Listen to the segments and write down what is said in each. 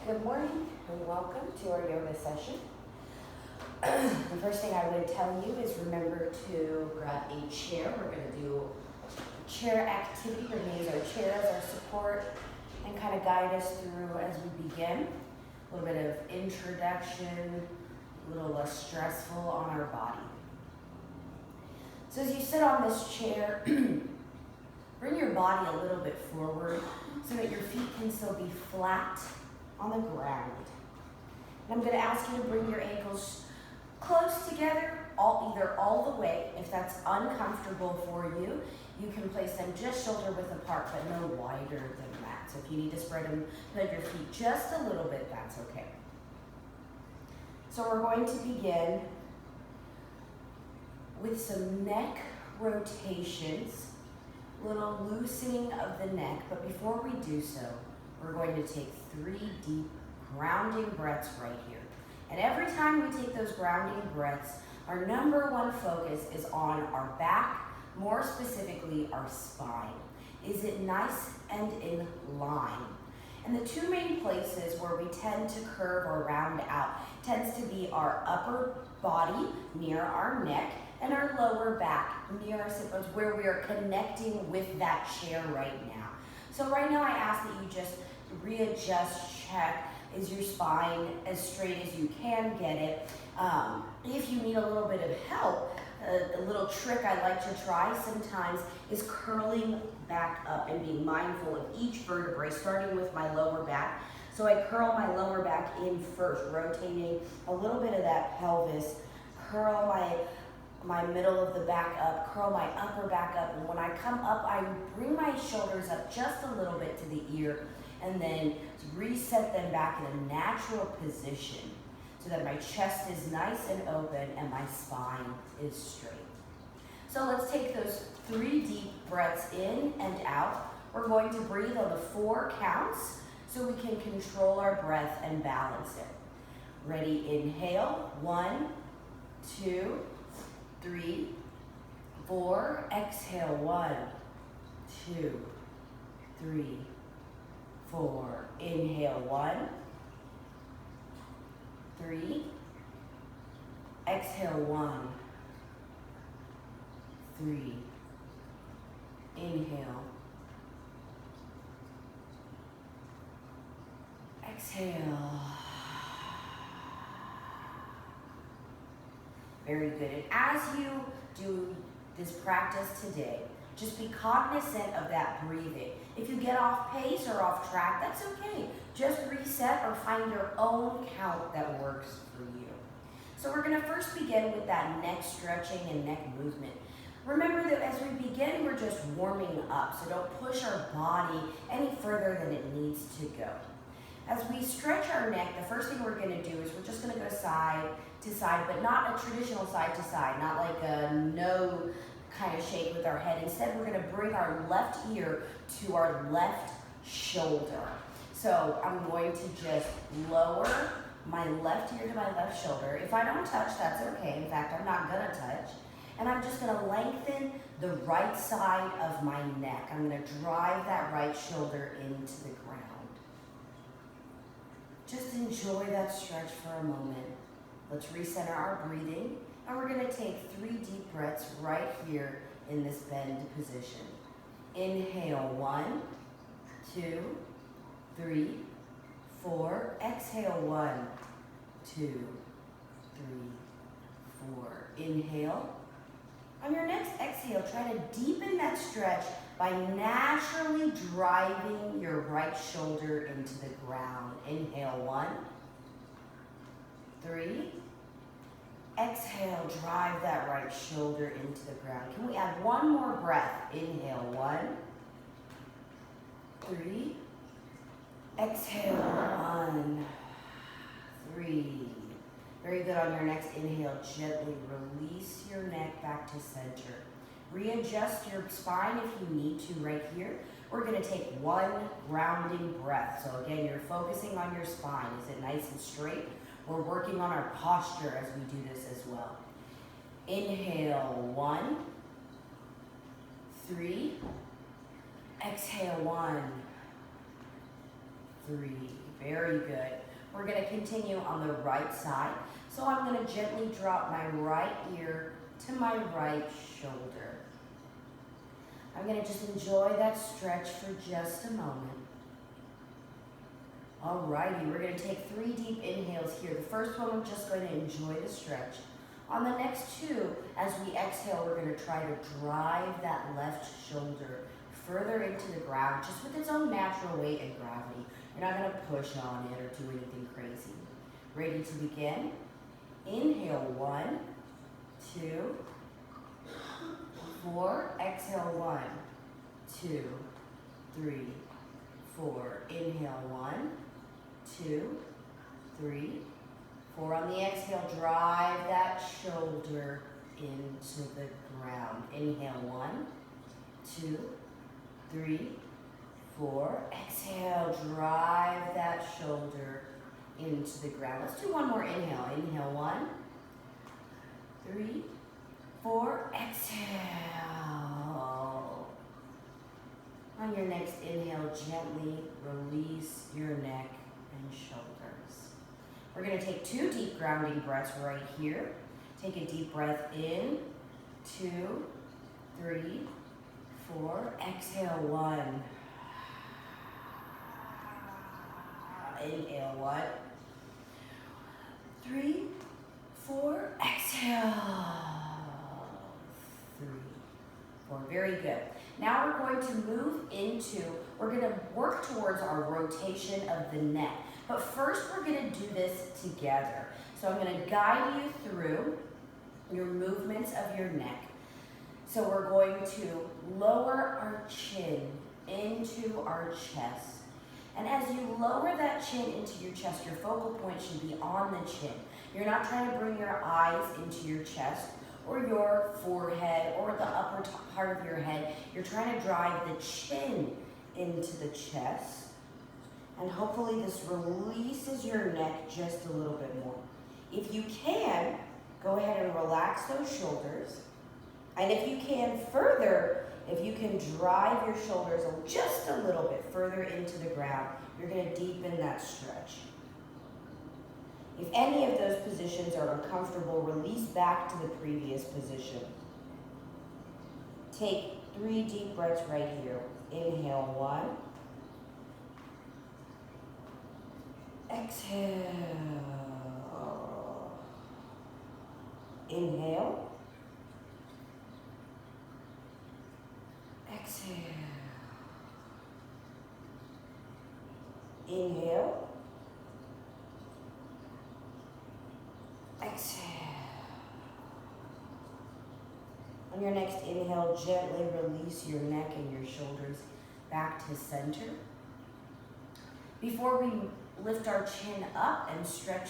Good morning and welcome to our yoga session. The first thing I would tell you is remember to grab a chair. We're going to do a chair activity. We're going to use our chair as our support and kind of guide us through as we begin. A little bit of introduction, a little less stressful on our body. So as you sit on this chair, bring your body a little bit forward so that your feet can still be flat on the ground. And I'm going to ask you to bring your ankles close together, either all the way. If that's uncomfortable for you, you can place them just shoulder width apart, but no wider than that. So if you need to spread your feet just a little bit, that's okay. So we're going to begin with some neck rotations, little loosening of the neck, but before we do so, we're going to take 3 deep grounding breaths right here. And every time we take those grounding breaths, our number one focus is on our back, more specifically our spine. Is it nice and in line? And the 2 main places where we tend to curve or round out tends to be our upper body near our neck and our lower back near our sit bones, where we are connecting with that chair right now. So right now I ask that you just readjust, check, is your spine as straight as you can get it? If you need a little bit of help, a little trick I like to try sometimes is curling back up and being mindful of each vertebrae, starting with my lower back. So I curl my lower back in first, rotating a little bit of that pelvis, curl my middle of the back up, curl my upper back up, and when I come up, I bring my shoulders up just a little bit to the ear, and then reset them back in a natural position so that my chest is nice and open and my spine is straight. So let's take those 3 deep breaths in and out. We're going to breathe on the 4 counts so we can control our breath and balance it. Ready, inhale, 1, 2, 3, 4, exhale, 1, 2, 3, 4, inhale, 1, 3, exhale, 1, 3, inhale, exhale. Very good. And as you do this practice today, just be cognizant of that breathing. If you get off pace or off track, that's okay. Just reset or find your own count that works for you. So we're going to first begin with that neck stretching and neck movement. Remember that as we begin, we're just warming up, so don't push our body any further than it needs to go. As we stretch our neck, the first thing we're going to do is we're just going to go side to side, but not a traditional side to side, not like a no kind of shake with our head. Instead, we're going to bring our left ear to our left shoulder. So I'm going to just lower my left ear to my left shoulder. If I don't touch, that's okay. In fact, I'm not going to touch. And I'm just going to lengthen the right side of my neck. I'm going to drive that right shoulder into the ground. Just enjoy that stretch for a moment. Let's recenter our breathing. And we're going to take 3 deep breaths right here in this bend position. Inhale, 1, 2, 3, 4. Exhale, 1, 2, 3, 4. Inhale. On your next exhale, try to deepen that stretch by naturally driving your right shoulder into the ground. Inhale, 1, 3. Exhale, drive that right shoulder into the ground. Can we add one more breath? Inhale, 1, 3. Exhale, 1, 3. Very good. On your next inhale, gently release your neck back to center. Readjust your spine if you need to right here. We're going to take 1 grounding breath. So again, you're focusing on your spine. Is it nice and straight? We're working on our posture as we do this as well. Inhale, 1, 3. Exhale, 1, 3. Very good. We're going to continue on the right side. So I'm going to gently drop my right ear to my right shoulder. I'm going to just enjoy that stretch for just a moment. Alrighty, we're going to take 3 deep inhales here. The first one, we're just going to enjoy the stretch. On the next 2, as we exhale, we're going to try to drive that left shoulder further into the ground, just with its own natural weight and gravity. You're not going to push on it or do anything crazy. Ready to begin? Inhale, 1, 2, 4. Exhale, 1, 2, 3, 4. Inhale, 1, 2, 3, 4. On the exhale, drive that shoulder into the ground. Inhale, 1, 2, 3, 4. Exhale, drive that shoulder into the ground. Let's do one more inhale. Inhale, 1, 3, 4. Exhale. On your next inhale, gently release your neck and shoulders. We're going to take 2 deep grounding breaths right here. Take a deep breath in, 2, 3, 4. Exhale, 1. Inhale, 1, 3, 4. Exhale, 3, 4. Very good. Now we're going to move into, we're going to work towards our rotation of the neck. But first we're going to do this together. So I'm going to guide you through your movements of your neck. So we're going to lower our chin into our chest. And as you lower that chin into your chest, your focal point should be on the chin. You're not trying to bring your eyes into your chest or your forehead or the upper part of your head. You're trying to drive the chin into the chest. And hopefully this releases your neck just a little bit more. If you can, go ahead and relax those shoulders. And if you can further, if you can drive your shoulders just a little bit further into the ground, you're going to deepen that stretch. If any of those positions are uncomfortable, release back to the previous position. Take 3 deep breaths right here. Inhale, 1. Exhale. Inhale. Exhale. Inhale. Exhale. On your next inhale, gently release your neck and your shoulders back to center. Before we lift our chin up and stretch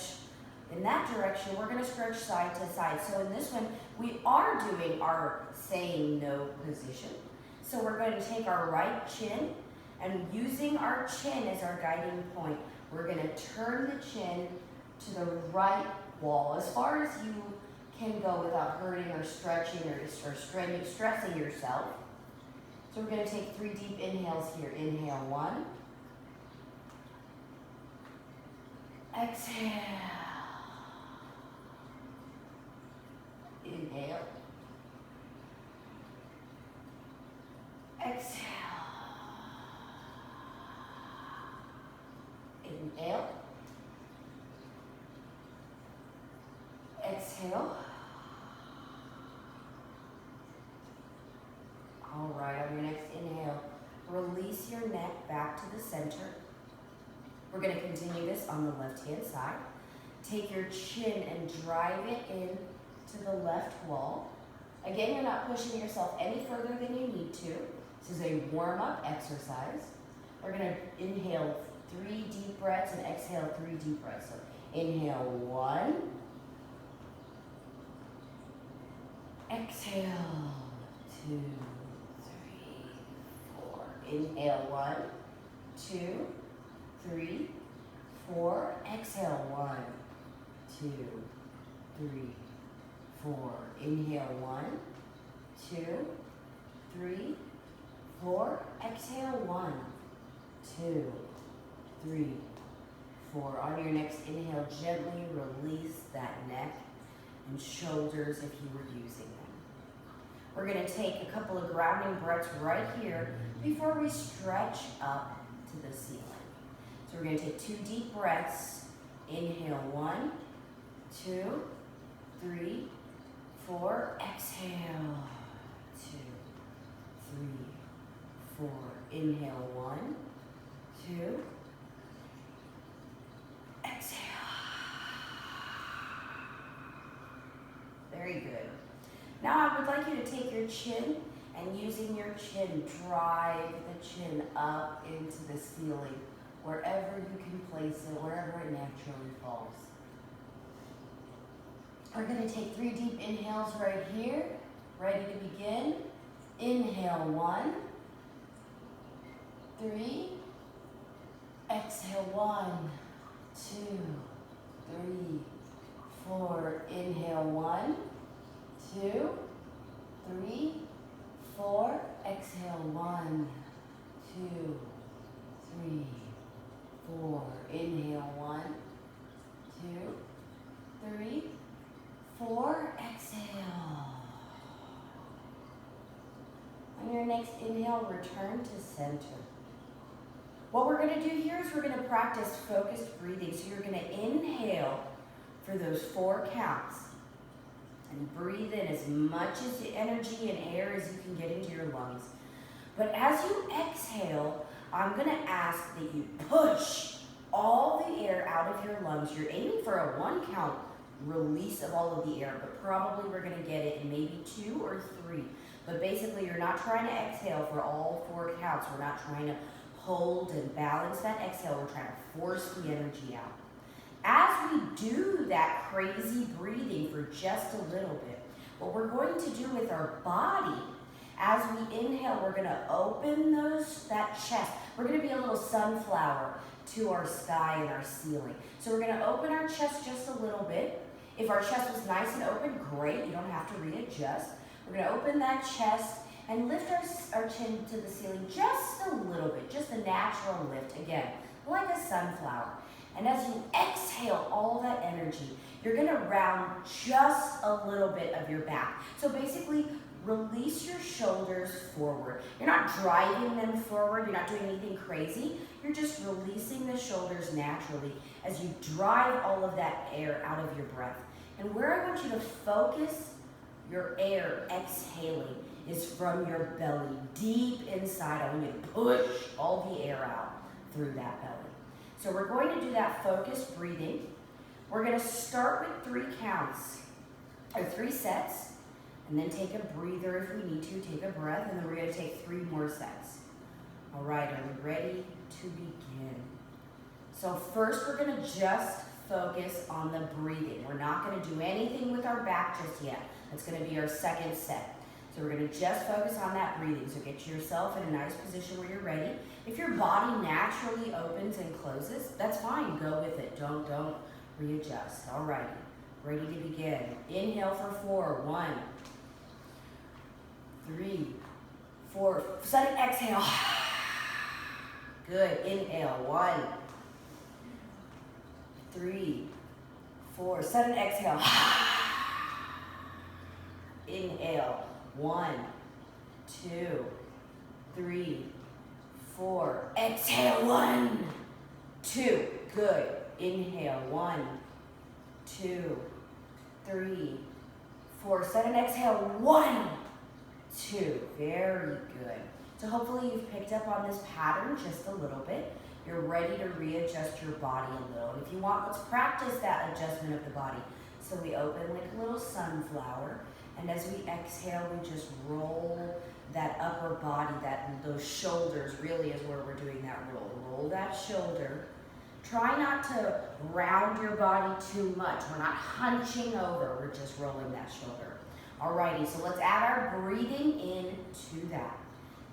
in that direction, we're going to stretch side to side. So in this one, we are doing our saying no position. So we're going to take our right chin, and using our chin as our guiding point, we're going to turn the chin to the right wall as far as you can go without hurting or stretching or stressing yourself. So we're going to take 3 deep inhales here. Inhale, 1. Exhale. Inhale. Exhale. Inhale. Exhale. All right, on your next inhale, release your neck back to the center. We're going to continue this on the left-hand side. Take your chin and drive it in to the left wall. Again, you're not pushing yourself any further than you need to. This is a warm-up exercise. We're going to inhale 3 deep breaths and exhale 3 deep breaths. So inhale, 1. Exhale, 2, 3, 4. Inhale, 1, 2, 3, 4. Exhale, 1, 2, 3, 4. Inhale, 1, 2, 3, 4. Exhale, 1, 2, 3, 4. On your next inhale, gently release that neck and shoulders if you were using them. We're going to take a couple of grounding breaths right here before we stretch up to the ceiling. So we're going to take 2 deep breaths. Inhale, 1, 2, 3, 4. Exhale, 2, 3, 4. Inhale, 1, 2. Exhale. Very good. Now I would like you to take your chin and using your chin, drive the chin up into the ceiling, wherever you can place it, wherever it naturally falls. We're going to take 3 deep inhales right here. Ready to begin. Inhale, 1, 3. Exhale, 1, 2, 3, 4. Inhale, 1, 2, 3, 4. Exhale, 1, 2, 3, 4. Inhale, 1, 2, 3, 4. Exhale. On your next inhale, return to center. What we're going to do here is we're going to practice focused breathing. So you're going to inhale for those 4 counts and breathe in as much as the energy and air as you can get into your lungs. But as you exhale, I'm going to ask that you push all the air out of your lungs. You're aiming for a 1 count release of all of the air, but probably we're going to get it in maybe 2 or 3. But basically, you're not trying to exhale for all 4 counts. We're not trying to hold and balance that exhale. We're trying to force the energy out. As we do that crazy breathing for just a little bit, what we're going to do with our body, as we inhale, we're going to open that chest. We're going to be a little sunflower to our sky and our ceiling. So we're going to open our chest just a little bit. If our chest was nice and open, great. You don't have to readjust. We're going to open that chest and lift our chin to the ceiling just a little bit, just a natural lift, again, like a sunflower. And as you exhale all that energy, you're going to round just a little bit of your back. So basically, release your shoulders forward. You're not driving them forward. You're not doing anything crazy. You're just releasing the shoulders naturally as you drive all of that air out of your breath. And where I want you to focus your air exhaling is from your belly, deep inside. I want you to push all the air out through that belly. So we're going to do that focused breathing. We're going to start with 3 counts, or 3 sets, and then take a breather if we need to, take a breath, and then we're going to take 3 more sets. All right, are we ready to begin? So first we're going to just focus on the breathing. We're not going to do anything with our back just yet. That's going to be our second set. So we're going to just focus on that breathing. So get yourself in a nice position where you're ready. If your body naturally opens and closes, that's fine. Go with it. Don't readjust. All righty. Ready to begin. Inhale for 4. 1, 3, 4. Sudden exhale. Good. Inhale. 1, 3, 4. Sudden exhale. Inhale. 1, 2, 3, 4. Exhale. 1, 2. Good. Inhale. 1, 2, 3, 4. Sudden exhale. 1, 2. Very good. So hopefully you've picked up on this pattern just a little bit. You're ready to readjust your body a little. And if you want, let's practice that adjustment of the body. So we open like a little sunflower. And as we exhale, we just roll that upper body, those shoulders really is where we're doing that roll. Roll that shoulder. Try not to round your body too much. We're not hunching over, we're just rolling that shoulder. Alrighty, so let's add our breathing into that.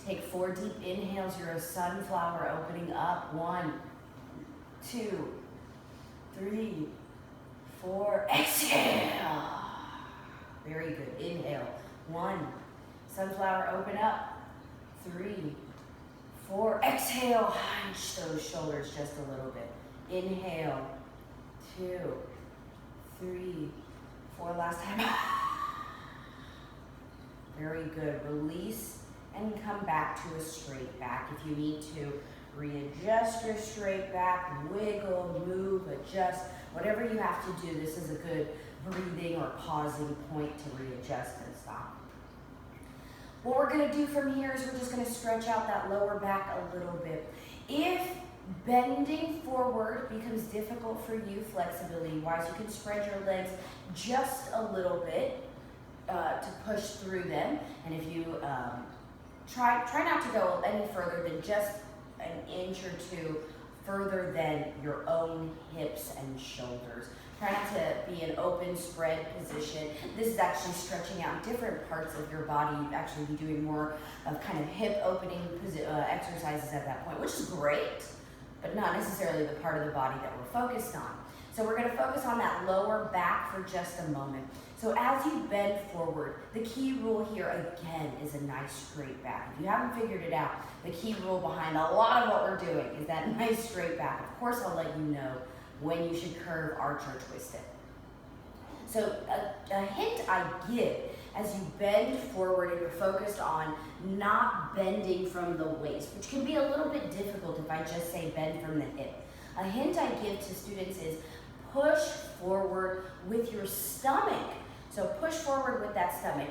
Take 4 deep inhales. You're a sunflower opening up. 1, 2, 3, 4. Exhale. Very good. Inhale. 1. Sunflower, open up. 3, 4. Exhale, hunch those shoulders just a little bit. Inhale, 2, 3, 4, last time. Very good. Release and come back to a straight back. If you need to readjust your straight back, wiggle, move, adjust, whatever you have to do, this is a good breathing or pausing point to readjust and stop. What we're gonna do from here is we're just gonna stretch out that lower back a little bit. If bending forward becomes difficult for you flexibility-wise, you can spread your legs just a little bit to push through them. And if you try not to go any further than just an inch or two further than your own hips and shoulders. Try not to be in open spread position. This is actually stretching out different parts of your body. You'd actually be doing more of kind of hip opening exercises at that point, which is great, but not necessarily the part of the body that we're focused on. So we're gonna focus on that lower back for just a moment. So as you bend forward, the key rule here again is a nice straight back. If you haven't figured it out, the key rule behind a lot of what we're doing is that nice straight back. Of course, I'll let you know when you should curve, arch, or twist it. So a hint I give as you bend forward and you're focused on not bending from the waist, which can be a little bit difficult if I just say bend from the hip. A hint I give to students is push forward with your stomach. So push forward with that stomach.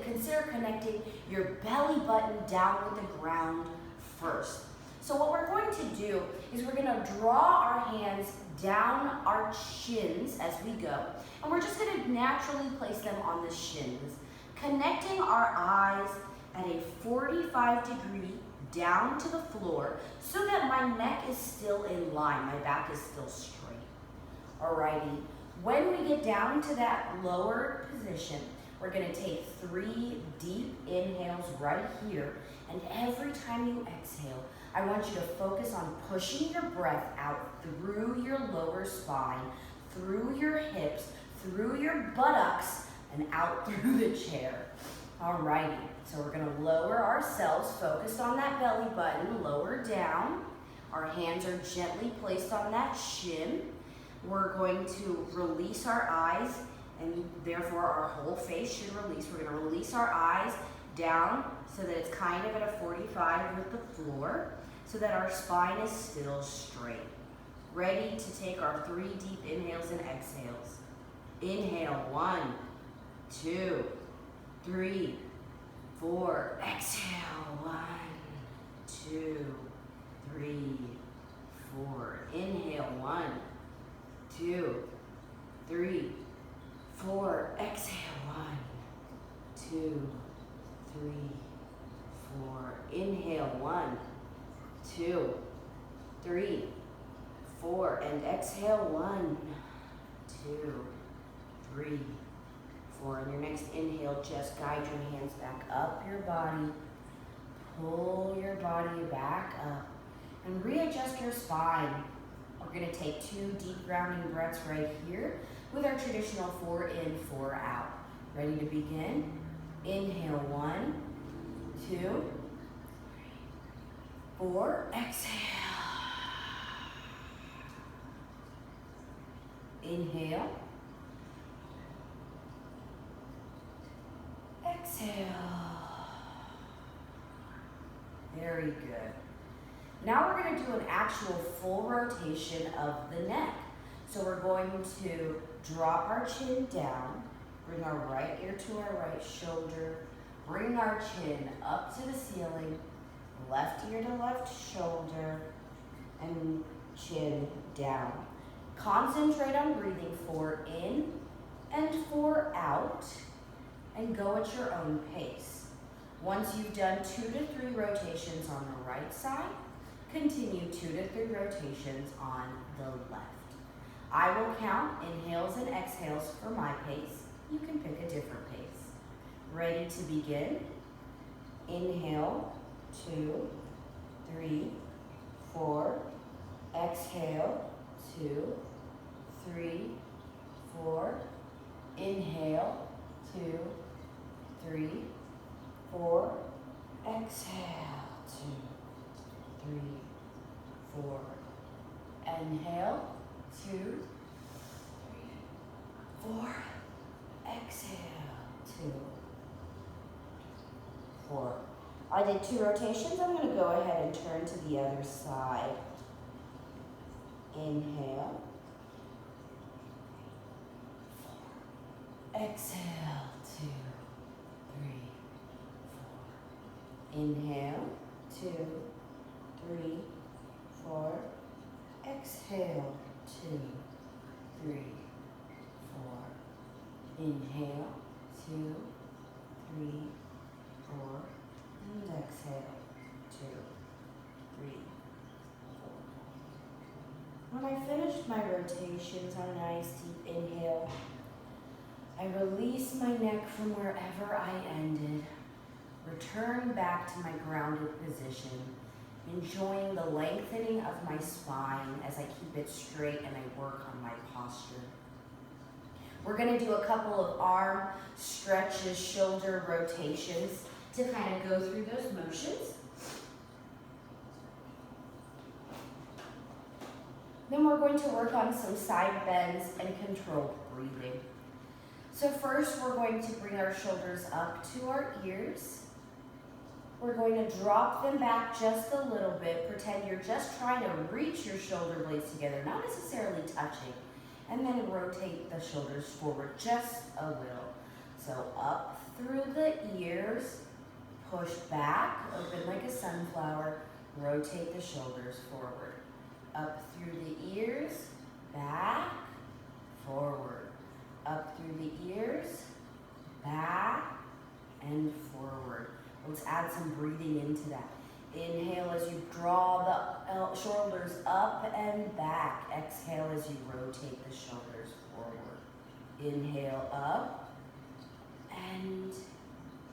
Consider connecting your belly button down with the ground first. So what we're going to do is we're going to draw our hands down our shins as we go, and we're just going to naturally place them on the shins, connecting our eyes at a 45-degree down to the floor so that my neck is still in line, my back is still straight. Alrighty, when we get down to that lower position, we're going to take 3 deep inhales right here, and every time you exhale, I want you to focus on pushing your breath out through your lower spine, through your hips, through your buttocks, and out through the chair. Alrighty, so we're gonna lower ourselves, focused on that belly button, lower down. Our hands are gently placed on that shin. We're going to release our eyes, and therefore our whole face should release. We're gonna release our eyes down so that it's kind of at a 45 with the floor, so that our spine is still straight. Ready to take our 3 deep inhales and exhales. Inhale, 1, 2, 3, 4. Exhale, 1, 2, 3, 4. Inhale, 1, 2, 3, 4. Exhale, 1, 2, 3, 4. Inhale, 1, 2, 3, 4, and exhale, 1, 2, 3, 4. And your next inhale, just guide your hands back up your body, pull your body back up, and readjust your spine. We're gonna take 2 deep grounding breaths right here with our traditional 4 in, 4 out. Ready to begin? Inhale, 1, 2, 4, exhale. Inhale. Exhale. Very good. Now we're going to do an actual full rotation of the neck. So we're going to drop our chin down, bring our right ear to our right shoulder, bring our chin up to the ceiling, left ear to left shoulder, and chin down. Concentrate on breathing 4 in and 4 out, and go at your own pace. Once you've done 2 to 3 rotations on the right side, continue 2 to 3 rotations on the left. I will count inhales and exhales for my pace. You can pick a different pace. Ready to begin? Inhale, 2, 3, 4. Exhale, 2, 3, 4. Inhale, 2, 3, 4. Exhale, 2, 3, 4. Inhale, 2, 3, 4. Exhale, 2, 4. I did 2 rotations. I'm going to go ahead and turn to the other side. Inhale, 4. Exhale, 2, 3, 4. Inhale, 2, 3, 4. Exhale, 2, 3, 4. Inhale, 2, 3, 4. And exhale, 2, 3, 4. When I finished my rotations on a nice deep inhale, I release my neck from wherever I ended, return back to my grounded position, enjoying the lengthening of my spine as I keep it straight and I work on my posture. We're going to do a couple of arm stretches, shoulder rotations to kind of go through those motions. Then we're going to work on some side bends and controlled breathing. So first we're going to bring our shoulders up to our ears. We're going to drop them back just a little bit. Pretend you're just trying to reach your shoulder blades together, not necessarily touching. And then rotate the shoulders forward just a little. So up through the ears, push back, open like a sunflower, rotate the shoulders forward. Up through the ears, back, forward. Up through the ears, back, and forward. Let's add some breathing into that. Inhale as you draw the shoulders up and back. Exhale as you rotate the shoulders forward. Inhale up and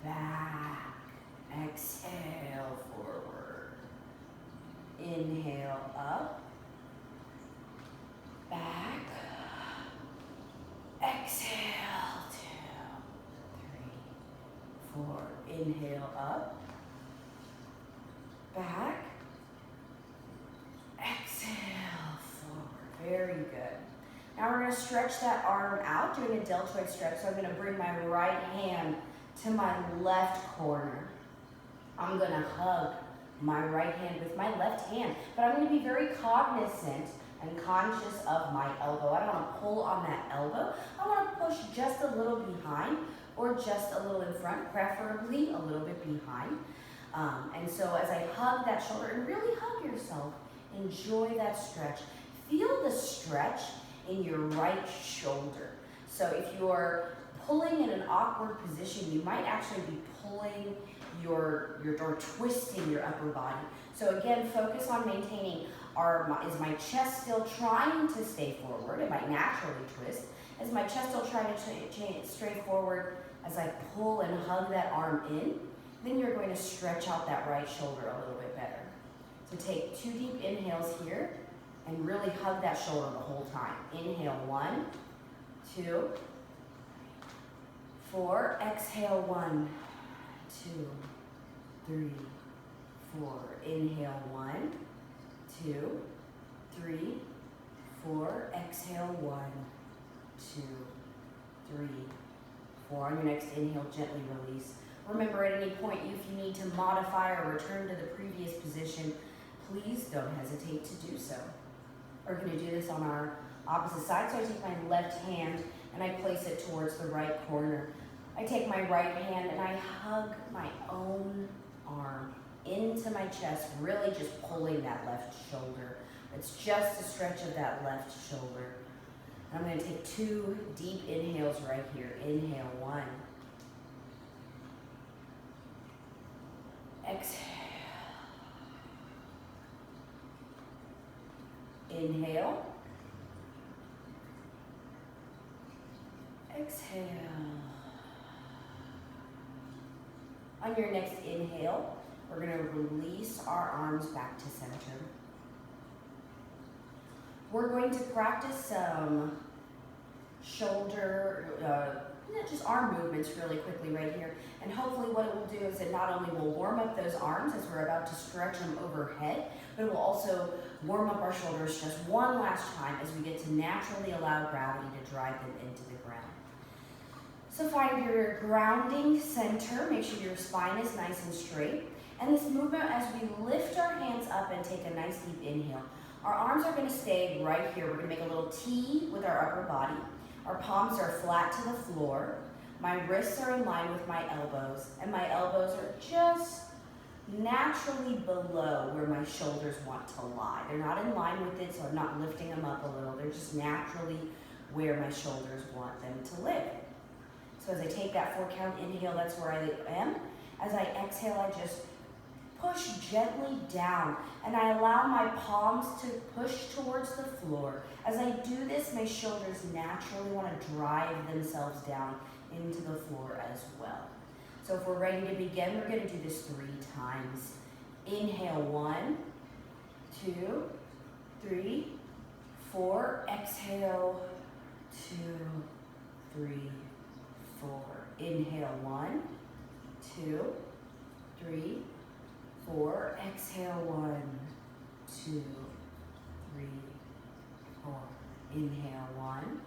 back. Exhale forward. Inhale up, back. Exhale, 2, 3, 4. Inhale up, back, exhale, forward. Very good. Now we're going to stretch that arm out, doing a deltoid stretch. So I'm going to bring my right hand to my left corner. I'm going to hug my right hand with my left hand, but I'm going to be very cognizant and conscious of my elbow. I don't want to pull on that elbow. I want to push just a little behind or just a little in front, preferably a little bit behind. And so as I hug that shoulder, and really hug yourself, enjoy that stretch. Feel the stretch in your right shoulder. So if you're pulling in an awkward position, you might actually be pulling or twisting your upper body. So again, focus on maintaining is my chest still trying to stay forward? It might naturally twist. Is my chest still trying to straight forward as I pull and hug that arm in? Then you're going to stretch out that right shoulder a little bit better. So take 2 deep inhales here and really hug that shoulder the whole time. Inhale, 1, 2, 4. Exhale, 1, 2, 3, 4. Inhale, 1, 2, 3, 4. Exhale, 1, 2, 3, 4. On your next inhale, gently release. Remember, at any point, if you need to modify or return to the previous position, please don't hesitate to do so. We're going to do this on our opposite side. So I take my left hand and I place it towards the right corner. I take my right hand and I hug my own arm into my chest, really just pulling that left shoulder. It's just a stretch of that left shoulder. And I'm going to take 2 deep inhales right here. Inhale, 1. Exhale. Inhale. Exhale. On your next inhale, we're going to release our arms back to center. We're going to practice some shoulder And then just arm movements really quickly right here. And hopefully what it will do is it not only will warm up those arms as we're about to stretch them overhead, but it will also warm up our shoulders just one last time as we get to naturally allow gravity to drive them into the ground. So find your grounding center. Make sure your spine is nice and straight. And this movement, as we lift our hands up and take a nice deep inhale, our arms are going to stay right here. We're going to make a little T with our upper body. Our palms are flat to the floor. My wrists are in line with my elbows, and my elbows are just naturally below where my shoulders want to lie. They're not in line with it, so I'm not lifting them up a little. They're just naturally where my shoulders want them to live. So as I take that 4-count inhale, that's where I am. As I exhale, I just push gently down, and I allow my palms to push towards the floor. As I do this, my shoulders naturally want to drive themselves down into the floor as well. So if we're ready to begin, we're going to do this 3 times. Inhale, 1, 2, 3, 4. Exhale, 2, 3, 4. Inhale, 1, 2, 3, 4. Exhale, 1, 2, 3, 4. Inhale, 1,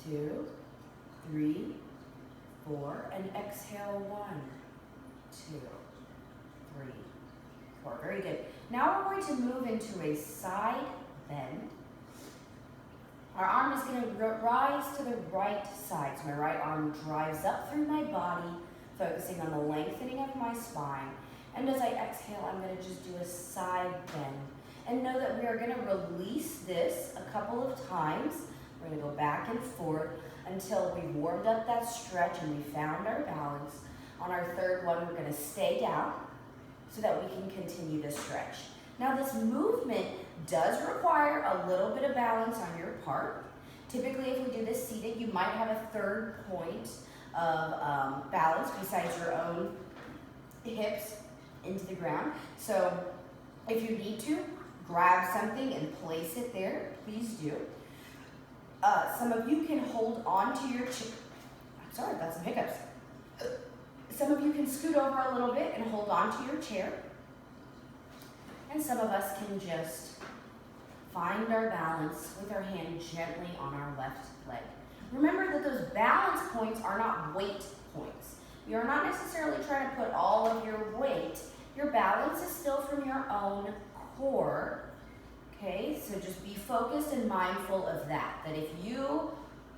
2, 3, 4. And exhale, 1, 2, 3, 4. Very good. Now we're going to move into a side bend. Our arm is going to rise to the right side. So my right arm drives up through my body, focusing on the lengthening of my spine. And as I exhale, I'm going to just do a side bend. And know that we are going to release this a couple of times. We're going to go back and forth until we've warmed up that stretch and we found our balance. On our 3rd one, we're going to stay down so that we can continue to stretch. Now this movement does require a little bit of balance on your part. Typically, if we do this seated, you might have a 3rd point of balance besides your own hips into the ground. So if you need to, grab something and place it there, please do. Some of you can hold on to your chair. Sorry, I've got some hiccups. Some of you can scoot over a little bit and hold on to your chair. And some of us can just find our balance with our hand gently on our left leg. Remember that those balance points are not weight points. You are not necessarily trying to put all of your weight. Your balance is still from your own core. Okay, so just be focused and mindful of that. That if you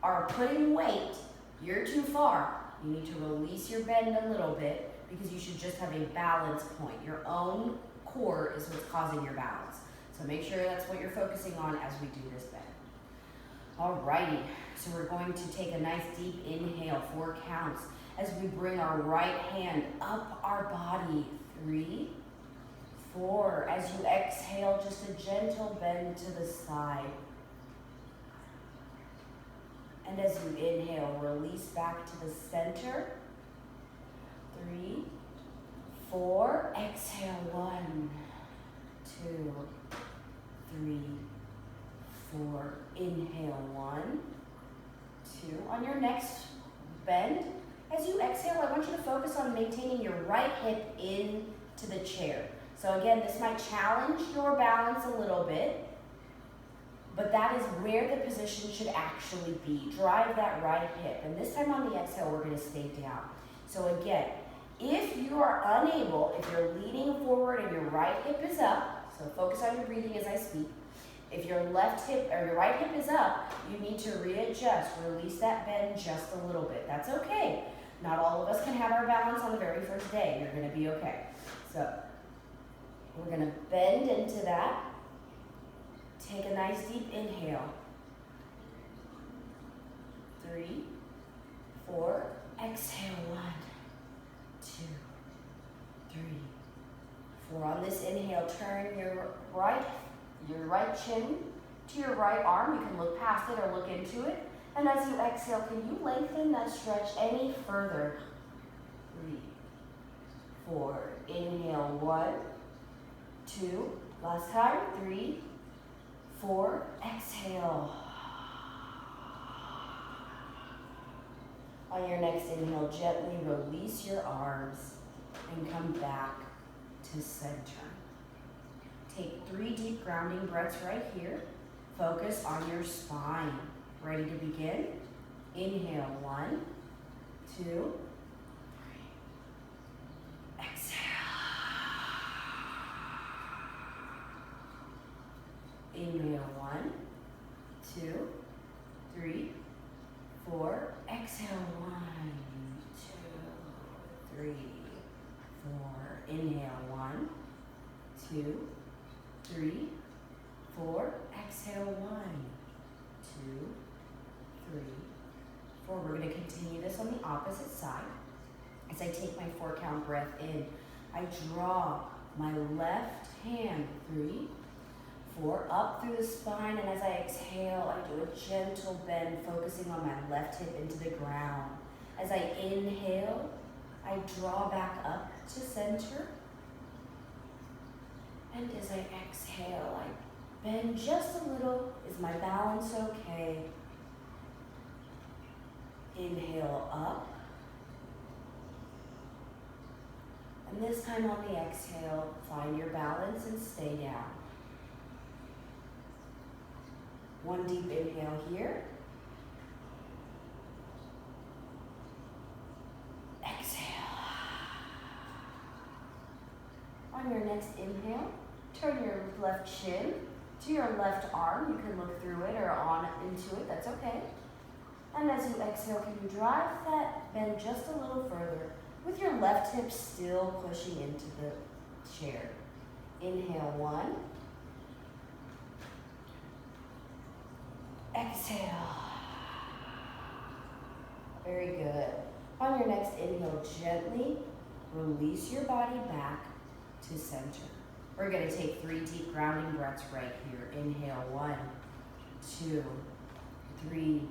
are putting weight, you're too far. You need to release your bend a little bit because you should just have a balance point. Your own core is what's causing your balance. So make sure that's what you're focusing on as we do this bend. Alrighty, so we're going to take a nice deep inhale, 4 counts, as we bring our right hand up our body. 3, 4. As you exhale, just a gentle bend to the side. And as you inhale, release back to the center. 3, 4. Exhale, 1, 2, 3, 4. Inhale, 1, 2. On your next bend, as you exhale, I want you to focus on maintaining your right hip into the chair. So again, this might challenge your balance a little bit, but that is where the position should actually be. Drive that right hip. And this time on the exhale, we're going to stay down. So again, if you are unable, if you're leaning forward and your right hip is up, so focus on your breathing as I speak. If your left hip or your right hip is up, you need to readjust, release that bend just a little bit. That's okay. Not all of us can have our balance on the very first day. You're going to be okay. So we're going to bend into that. Take a nice deep inhale. 3, 4. Exhale. 1, 2, 3, 4. On this inhale, turn your right chin to your right arm. You can look past it or look into it. And as you exhale, can you lengthen that stretch any further? 3, 4. Inhale. 1, 2. Last time. 3, 4. Exhale. On your next inhale, gently release your arms and come back to center. Take 3 deep grounding breaths right here. Focus on your spine. Ready to begin? Inhale, 1, 2, 3. Exhale. Inhale, 1, 2, 3, 4. Exhale, 1, 2, 3, 4. Inhale, 1, 2, 3, 4. Exhale, 1, 2, 3, 4. We're going to continue this on the opposite side. As I take my 4 count breath in, I draw my left hand, 3, 4, up through the spine, and as I exhale, I do a gentle bend, focusing on my left hip into the ground. As I inhale, I draw back up to center. And as I exhale, I bend just a little. Is my balance okay? Inhale up. And this time on the exhale, find your balance and stay down. 1 deep inhale here. Exhale. On your next inhale, turn your left shin to your left arm. You can look through it or on into it, that's okay. And as you exhale, can you drive that bend just a little further with your left hip still pushing into the chair. Inhale, 1. Exhale. Very good. On your next inhale, gently release your body back to center. We're going to take 3 deep grounding breaths right here. Inhale, 1, 2, 3,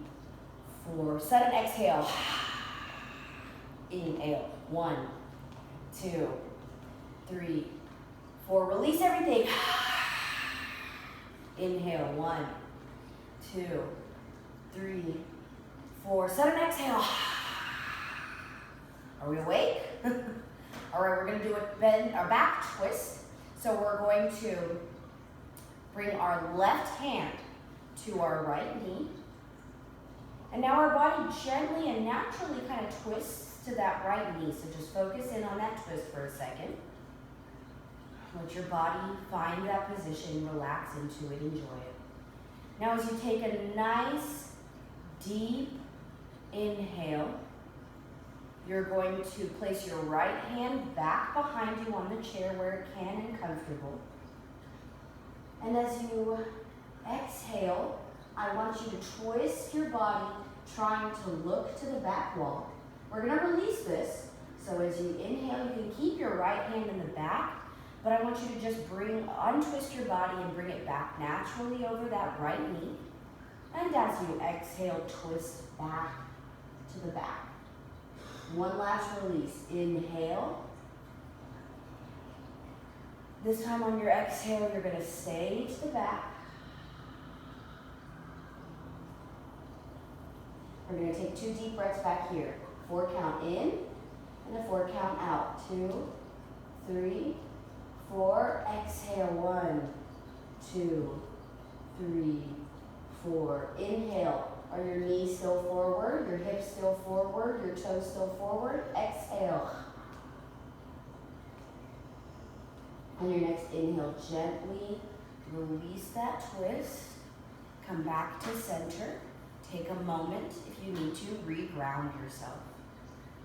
4. Sudden exhale. Inhale, 1, 2, 3, 4. Release everything. Inhale, 1, 2, 3, 4. Sudden exhale. Are we awake? All right, we're going to do a bend, our back twist. So we're going to bring our left hand to our right knee. And now our body gently and naturally kind of twists to that right knee. So just focus in on that twist for a second. Let your body find that position, relax into it, enjoy it. Now as you take a nice deep inhale, you're going to place your right hand back behind you on the chair where it can and comfortable. And as you exhale, I want you to twist your body, trying to look to the back wall. We're going to release this. So as you inhale, you can keep your right hand in the back, but I want you to just untwist your body and bring it back naturally over that right knee. And as you exhale, twist back to the back. One last release. Inhale. This time on your exhale, you're going to stay to the back. We're going to take 2 deep breaths back here. 4 count in and a 4 count out. 2, 3, 4. Exhale. 1, 2, 3, 4. Inhale. Are your knees still forward? Your hips still forward? Your toes still forward? Exhale. On your next inhale, gently release that twist. Come back to center. Take a moment, if you need to, re-ground yourself.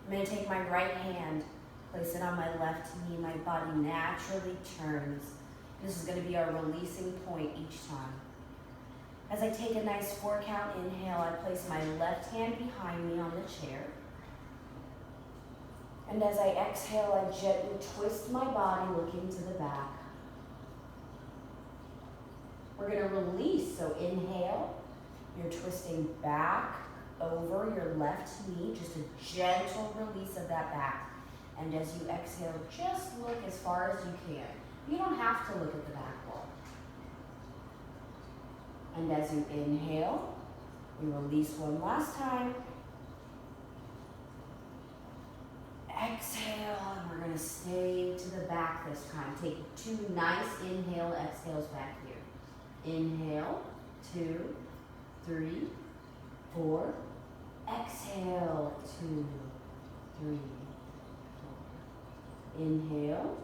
I'm going to take my right hand, place it on my left knee. My body naturally turns. This is going to be our releasing point each time. As I take a nice 4 count inhale, I place my left hand behind me on the chair. And as I exhale, I gently twist my body looking to the back. We're going to release, so inhale, you're twisting back over your left knee, just a gentle release of that back. And as you exhale, just look as far as you can. You don't have to look at the back wall. And as you inhale, we release one last time. exhale, and we're gonna stay to the back this time. Take 2 nice inhale, exhales back here. Inhale, 2, 3, 4. Exhale, 2, 3, 4. Inhale,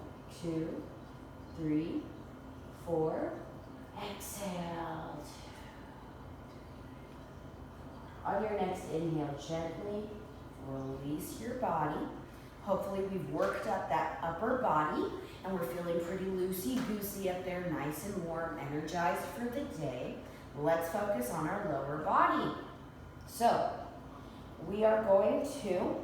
2, 3, 4. Exhale, 2. On your next inhale, gently release your body. Hopefully we've worked up that upper body and we're feeling pretty loosey-goosey up there, nice and warm, energized for the day. Let's focus on our lower body. So we are going to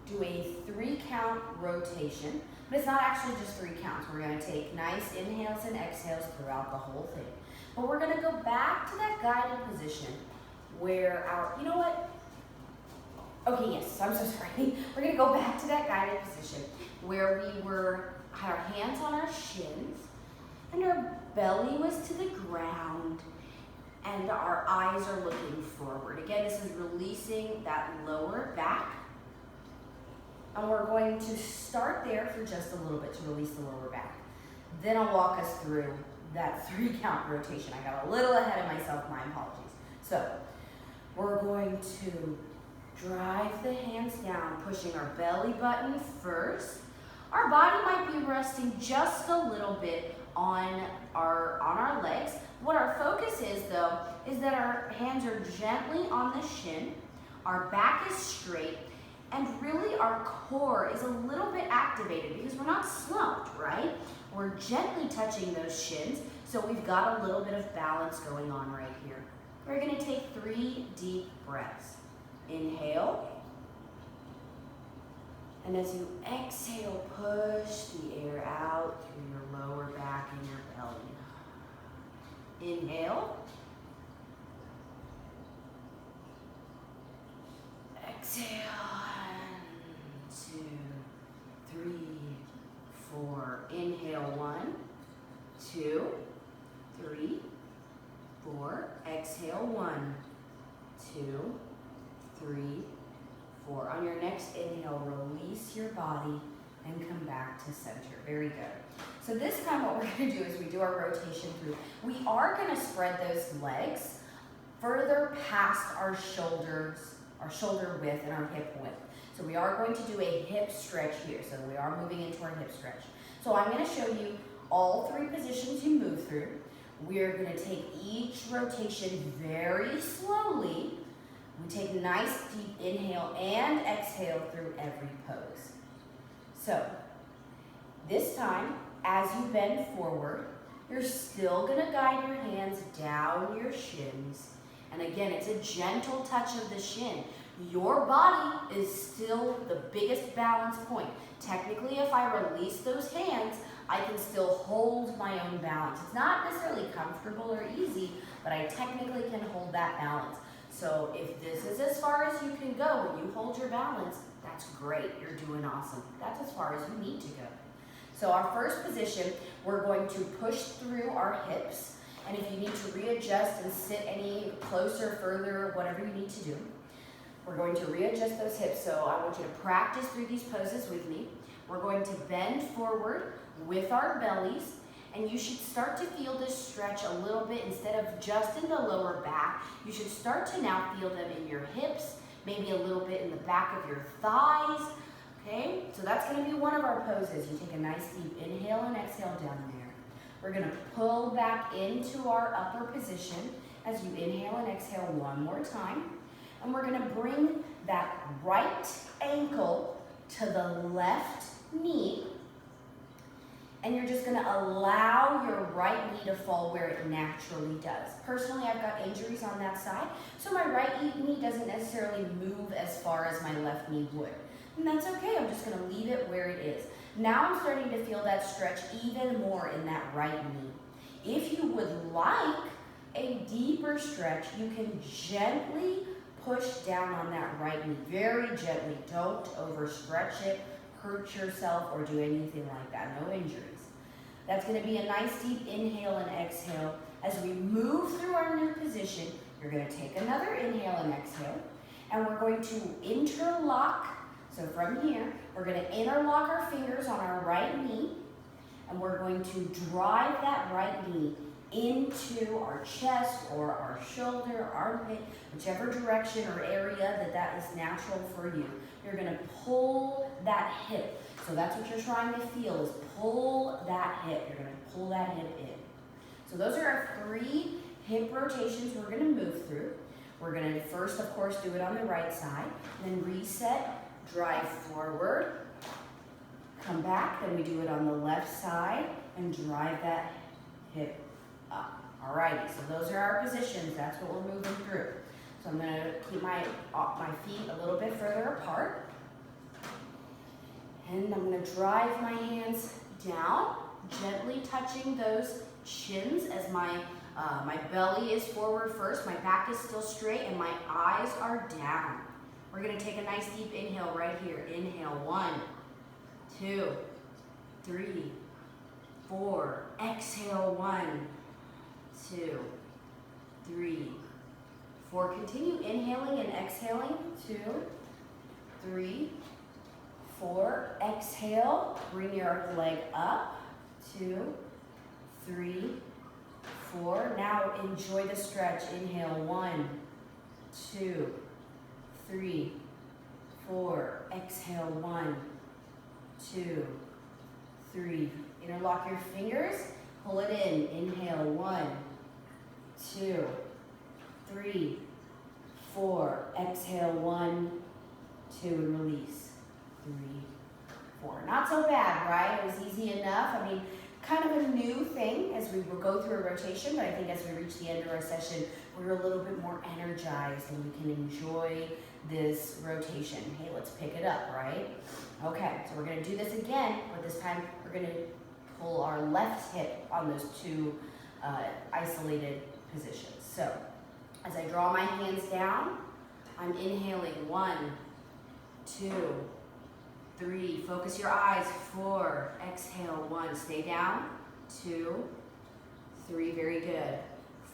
do a 3-count rotation, but it's not actually just 3 counts. We're going to take nice inhales and exhales throughout the whole thing. But we're going to go back to that guided position where our, you know what? Okay, yes, I'm so sorry. We're gonna go back to that guided position where we had our hands on our shins and our belly was to the ground and our eyes are looking forward. Again, this is releasing that lower back. And we're going to start there for just a little bit to release the lower back. Then I'll walk us through that 3-count rotation. I got a little ahead of myself, my apologies. So we're going to drive the hands down, pushing our belly button first. Our body might be resting just a little bit on our legs. What our focus is though, is that our hands are gently on the shin, our back is straight, and really our core is a little bit activated because we're not slumped, right? We're gently touching those shins, so we've got a little bit of balance going on right here. We're gonna take 3 deep breaths. Inhale, and as you exhale, push the air out through your lower back and your belly. Inhale, exhale, 2, 3, 4. Inhale, 1, 2, 3, 4. Exhale, 1, 2, 3, 4. On your next inhale, release your body and come back to center. Very good. So this time what we're going to do is we do our rotation through. We are going to spread those legs further past our shoulder width and our hip width. So we are going to do a hip stretch here. So we are moving into our hip stretch. So I'm going to show you all 3 positions you move through. We're going to take each rotation very slowly. We take a nice deep inhale and exhale through every pose. So this time, as you bend forward, you're still going to guide your hands down your shins. And again, it's a gentle touch of the shin. Your body is still the biggest balance point. Technically, if I release those hands, I can still hold my own balance. It's not necessarily comfortable or easy, but I technically can hold that balance. So if this is as far as you can go when you hold your balance, that's great. You're doing awesome. That's as far as you need to go. So our first position, we're going to push through our hips. And if you need to readjust and sit any closer, further, whatever you need to do, we're going to readjust those hips. So I want you to practice through these poses with me. We're going to bend forward with our bellies. And you should start to feel this stretch a little bit instead of just in the lower back. You should start to now feel them in your hips, maybe a little bit in the back of your thighs. Okay, so that's going to be one of our poses. You take a nice deep inhale and exhale down there. We're going to pull back into our upper position as you inhale and exhale one more time. And we're going to bring that right ankle to the left knee. And you're just going to allow your right knee to fall where it naturally does. Personally, I've got injuries on that side, so my right knee doesn't necessarily move as far as my left knee would. And that's okay, I'm just going to leave it where it is. Now I'm starting to feel that stretch even more in that right knee. If you would like a deeper stretch, you can gently push down on that right knee, very gently. Don't overstretch it, hurt yourself, or do anything like that. No injuries. That's going to be a nice deep inhale and exhale. As we move through our new position, you're going to take another inhale and exhale, and we're going to interlock So from here, we're gonna interlock our fingers on our right knee, and we're going to drive that right knee into our chest or our shoulder, armpit, whichever direction or area that is natural for you. You're gonna pull that hip. So that's what you're trying to feel, is pull that hip. You're gonna pull that hip in. So those are our 3 hip rotations we're gonna move through. We're gonna first, of course, do it on the right side, then reset, drive forward, come back, then we do it on the left side and drive that hip up. Alrighty, so those are our positions. That's what we're moving through. So I'm gonna keep my feet a little bit further apart. And I'm gonna drive my hands down, gently touching those shins as my belly is forward first, my back is still straight, and my eyes are down. We're gonna take a nice deep inhale right here. Inhale, 1, 2, 3, 4. Exhale, 1, 2, 3, 4. Continue inhaling and exhaling. 2, 3, 4. Exhale, bring your leg up. 2, 3, 4. Now enjoy the stretch. Inhale, 1, 2, 3, 4. Exhale, 1, 2, 3. Interlock your fingers. Pull it in. Inhale, 1, 2, 3, 4. Exhale, 1, 2, and release. 3, 4. Not so bad, right? It was easy enough. I mean, kind of a new thing as we will go through a rotation, but I think as we reach the end of our session, we're a little bit more energized and we can enjoy this rotation. Hey, let's pick it up, right? Okay, so we're gonna do this again, but this time we're gonna pull our left hip on those 2 isolated positions. So, as I draw my hands down, I'm inhaling 1, 2, 3, focus your eyes, 4, exhale, 1, stay down, 2, 3, very good,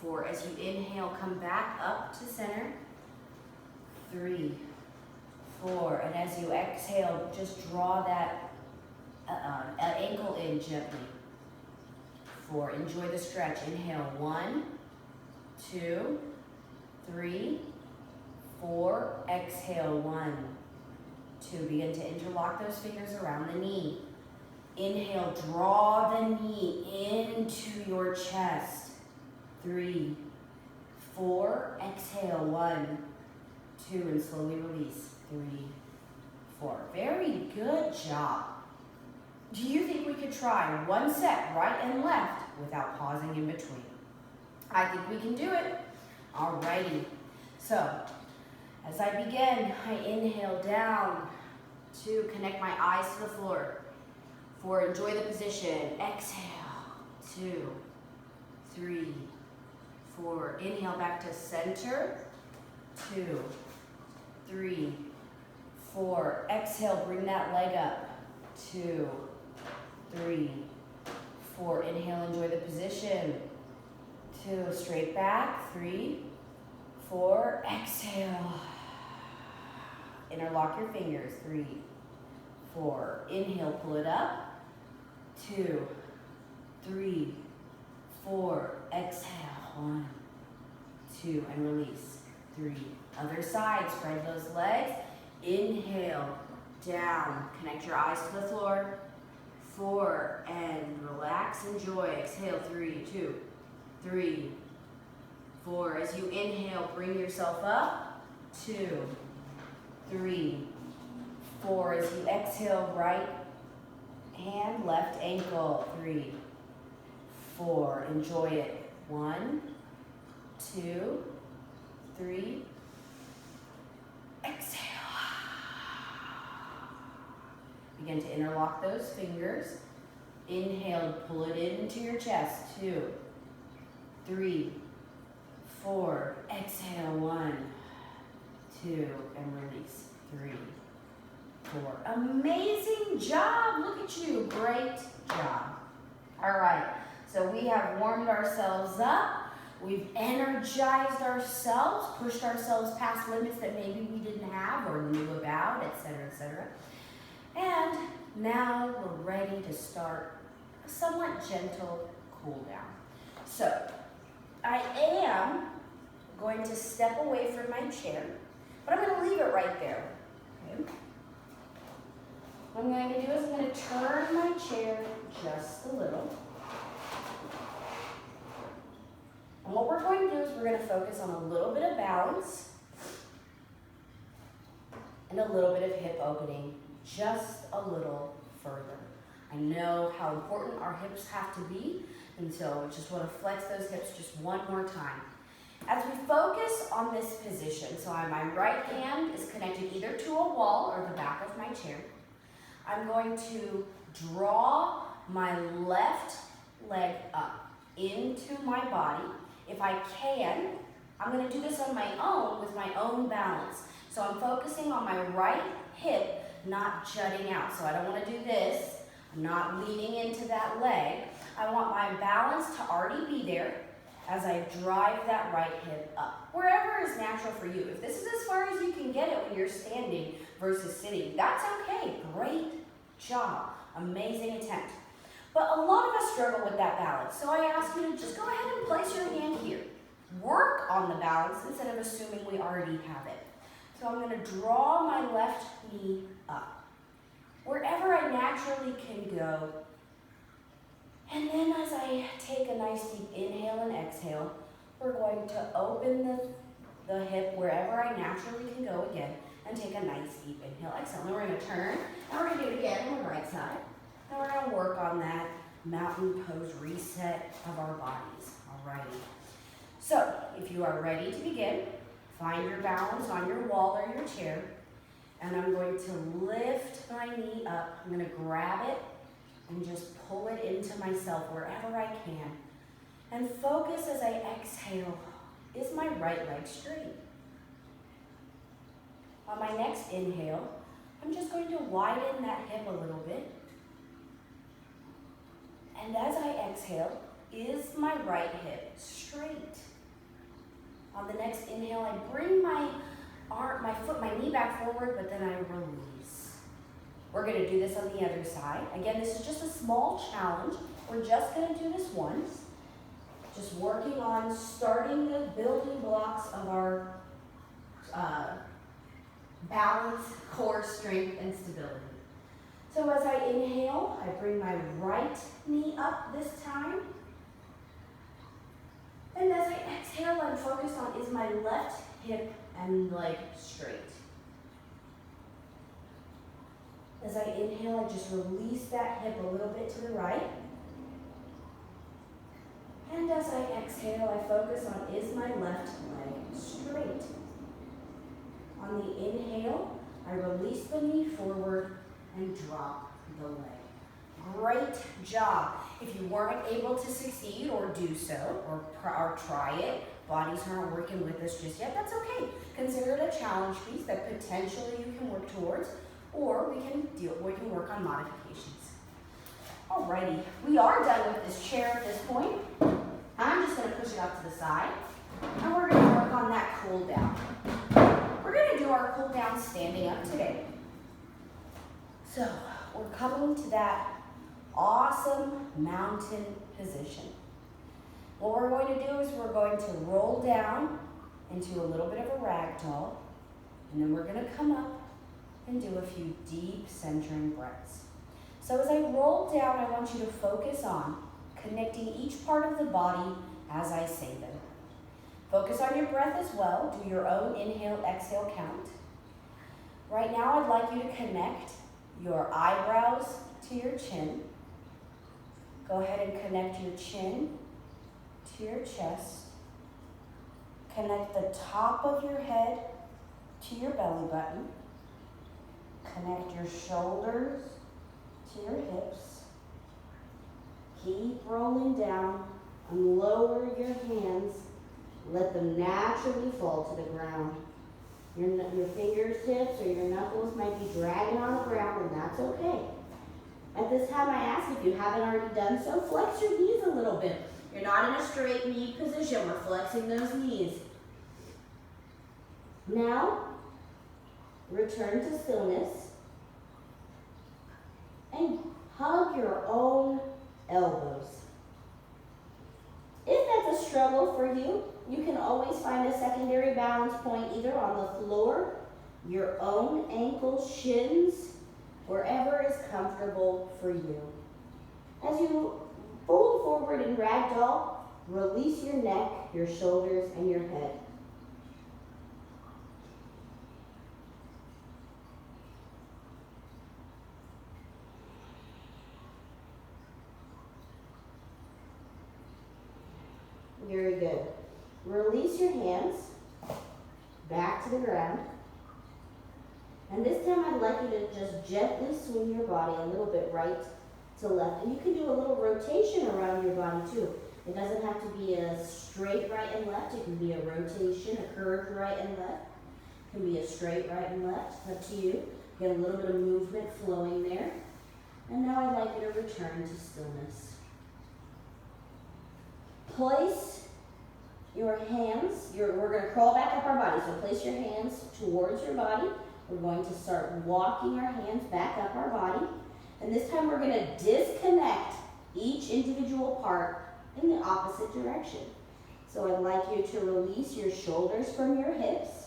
4, as you inhale, come back up to center, 3, 4, and as you exhale, just draw that ankle in gently, 4, enjoy the stretch, inhale, 1, 2, 3, 4, exhale, 1, 2, begin to interlock those fingers around the knee. Inhale, draw the knee into your chest. 3, 4, exhale, 1, 2, and slowly release. 3, 4. Very good job. Do you think we could try 1 set, right and left, without pausing in between? I think we can do it. Alrighty. So, as I begin, I inhale down. 2, connect my eyes to the floor. 4, enjoy the position. Exhale. 2, 3, 4. Inhale back to center. 2, 3, 4. Exhale, bring that leg up. 2, 3, 4. Inhale, enjoy the position. 2, straight back. 3, 4. Exhale. Interlock your fingers. 3, 4. Inhale, pull it up. 2, 3, 4. Exhale. 1, 2, and release. 3. Other side, spread those legs. Inhale, down. Connect your eyes to the floor. 4, and relax, enjoy. Exhale, 3, 2, 3, 4. As you inhale, bring yourself up. 2, 3, 4. As you exhale, right hand, left ankle. 3, 4. Enjoy it. 1, 2, 3. Exhale. Begin to interlock those fingers. Inhale, pull it into your chest. 2, 3, 4. Exhale. 1, 2, and release. 3, 4. Amazing job. Look at you. Great job. All right. So we have warmed ourselves up. We've energized ourselves, pushed ourselves past limits that maybe we didn't have or knew about, etc., etc. And now we're ready to start a somewhat gentle cool down. So I am going to step away from my chair, but I'm going to leave it right there. Okay? What I'm going to do is I'm going to turn my chair just a little. And what we're going to do is we're going to focus on a little bit of balance and a little bit of hip opening, just a little further. I know how important our hips have to be, and so I just want to flex those hips just one more time. As we focus on this position, so my right hand is connected either to a wall or the back of my chair. I'm going to draw my left leg up into my body. If I can, I'm going to do this on my own with my own balance. So I'm focusing on my right hip, not jutting out. So I don't want to do this. I'm not leaning into that leg. I want my balance to already be there as I drive that right hip up. Wherever is natural for you. If this is as far as you can get it when you're standing versus sitting, that's okay. Great job. Amazing attempt. But a lot of us struggle with that balance. So I ask you to just go ahead and place your hand here. Work on the balance instead of assuming we already have it. So I'm going to draw my left knee up, wherever I naturally can go. And then as I take a nice deep inhale and exhale, we're going to open the hip wherever I naturally can go again and take a nice deep inhale, exhale. Then we're going to turn and we're going to do it again on the right side. And we're going to work on that mountain pose reset of our bodies. Alrighty. So if you are ready to begin, find your balance on your wall or your chair. And I'm going to lift my knee up. I'm going to grab it and just pull it into myself wherever I can. And focus as I exhale. Is my right leg straight? On my next inhale, I'm just going to widen that hip a little bit. And as I exhale, is my right hip straight? On the next inhale, I bring my knee back forward, but then I release. We're going to do this on the other side. Again, this is just a small challenge. We're just going to do this once. Just working on starting the building blocks of our balance, core strength, and stability. So as I inhale, I bring my right knee up this time. And as I exhale, I'm focused on is my left hip and leg straight. As I inhale, I just release that hip a little bit to the right. And as I exhale, I focus on is my left leg straight. On the inhale, I release the knee forward and drop the leg. Great job. If you weren't able to succeed or do so, or try it, bodies aren't working with us just yet, that's okay. Consider it a challenge piece that potentially you can work towards, or we can work on modifications. Alrighty, we are done with this chair at this point. I'm just going to push it up to the side, and we're going to work on that cool down. We're going to do our cool down standing up today. So we're coming to that awesome mountain position. What we're going to do is we're going to roll down into a little bit of a ragdoll, and then we're going to come up and do a few deep centering breaths. So as I roll down, I want you to focus on connecting each part of the body as I say them. Focus on your breath as well. Do your own inhale, exhale count. Right now, I'd like you to connect your eyebrows to your chin. Go ahead and connect your chin to your chest. Connect the top of your head to your belly button. Connect your shoulders to your hips. Keep rolling down and lower your hands. Let them naturally fall to the ground. Your fingertips or your knuckles might be dragging on the ground, and that's okay. At this time, I ask if you haven't already done so, flex your knees a little bit. You're not in a straight knee position. We're flexing those knees. Now, return to stillness and hug your own elbows. If that's a struggle for you, you can always find a secondary balance point either on the floor, your own ankles, shins, wherever is comfortable for you. As you fold forward in ragdoll, release your neck, your shoulders, and your head. Very good. Release your hands back to the ground. And this time I'd like you to just gently swing your body a little bit right to left. And you can do a little rotation around your body too. It doesn't have to be a straight right and left. It can be a rotation, a curved right and left. It can be a straight right and left. It's up to you. Get a little bit of movement flowing there. And now I'd like you to return to stillness. Place your hands, we're going to crawl back up our body. So place your hands towards your body. We're going to start walking our hands back up our body. And this time we're going to disconnect each individual part in the opposite direction. So I'd like you to release your shoulders from your hips,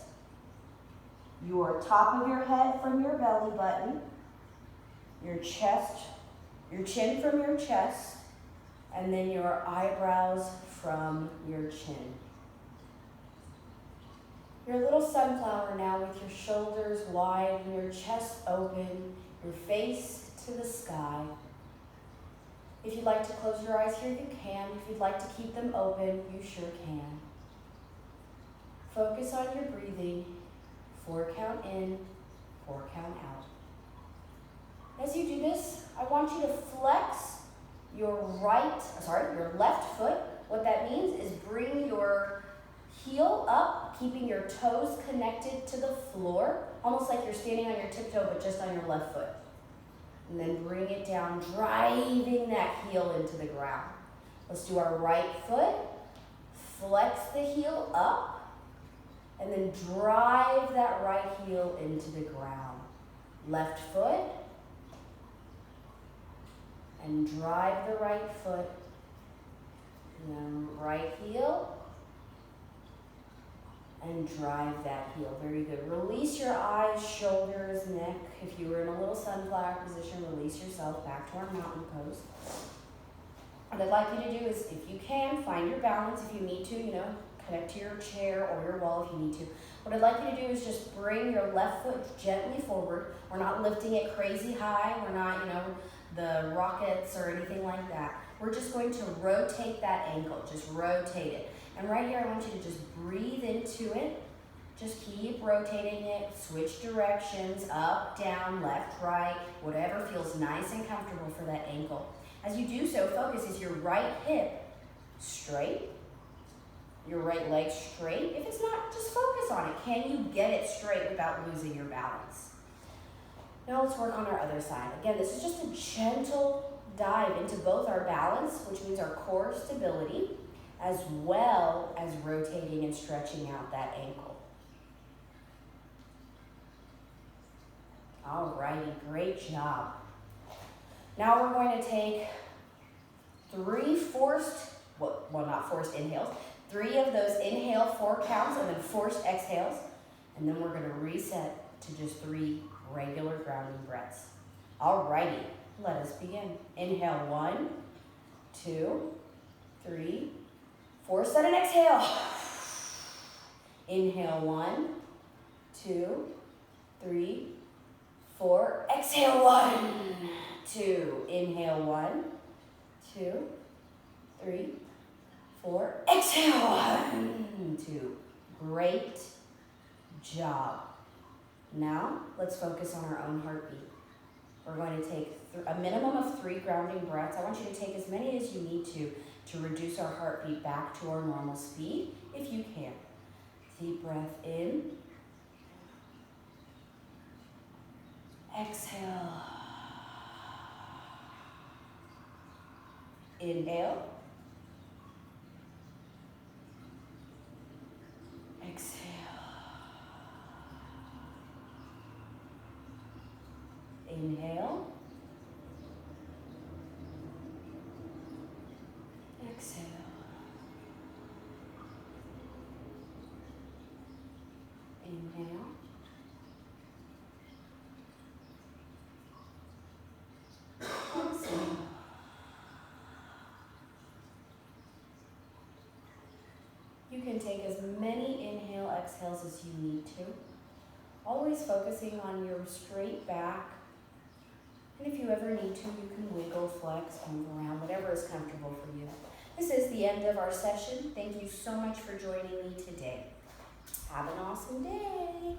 your top of your head from your belly button, your chest, your chin from your chest, and then your eyebrows from your chin. You're a little sunflower now with your shoulders wide and your chest open, your face to the sky. If you'd like to close your eyes here, you can. If you'd like to keep them open, you sure can. Focus on your breathing. 4 count in, 4 count out. As you do this, I want you to flex your left foot. What that means is bring your heel up, keeping your toes connected to the floor, almost like you're standing on your tiptoe, but just on your left foot. And then bring it down, driving that heel into the ground. Let's do our right foot. Flex the heel up, and then drive that right heel into the ground. Left foot, and drive the right foot. And then right heel, and drive that heel. Very good. Release your eyes, shoulders, neck. If you were in a little sunflower position, release yourself back to our mountain pose. What I'd like you to do is, if you can, find your balance. If you need to, connect to your chair or your wall if you need to. What I'd like you to do is just bring your left foot gently forward. We're not lifting it crazy high. We're not, the rockets or anything like that. We're just going to rotate that ankle. Just rotate it. And right here, I want you to just breathe into it. Just keep rotating it. Switch directions, up, down, left, right, whatever feels nice and comfortable for that ankle. As you do so, focus, is your right hip straight? Your right leg straight? If it's not, just focus on it. Can you get it straight without losing your balance? Now let's work on our other side. Again, this is just a gentle dive into both our balance, which means our core stability, as well as rotating and stretching out that ankle. Alrighty, great job. Now we're going to take 3 not forced inhales, 3 of those inhale 4 counts and then forced exhales, and then we're going to reset to just 3 regular grounding breaths. Alrighty, let us begin. Inhale, 1, 2, 3, 4, set and exhale. Inhale, 1, 2, 3, 4, exhale, 1, 2, inhale, 1, 2, 3, 4, exhale, 1, 2. Great job. Now, let's focus on our own heartbeat. We're going to take a minimum of 3 grounding breaths. I want you to take as many as you need to reduce our heartbeat back to our normal speed, if you can. Deep breath in. Exhale. Inhale. Inhale. Exhale. Inhale. Exhale. You can take as many inhale, exhales as you need to. Always focusing on your straight back. And if you ever need to, you can wiggle, flex, move around, whatever is comfortable for you. This is the end of our session. Thank you so much for joining me today. Have an awesome day.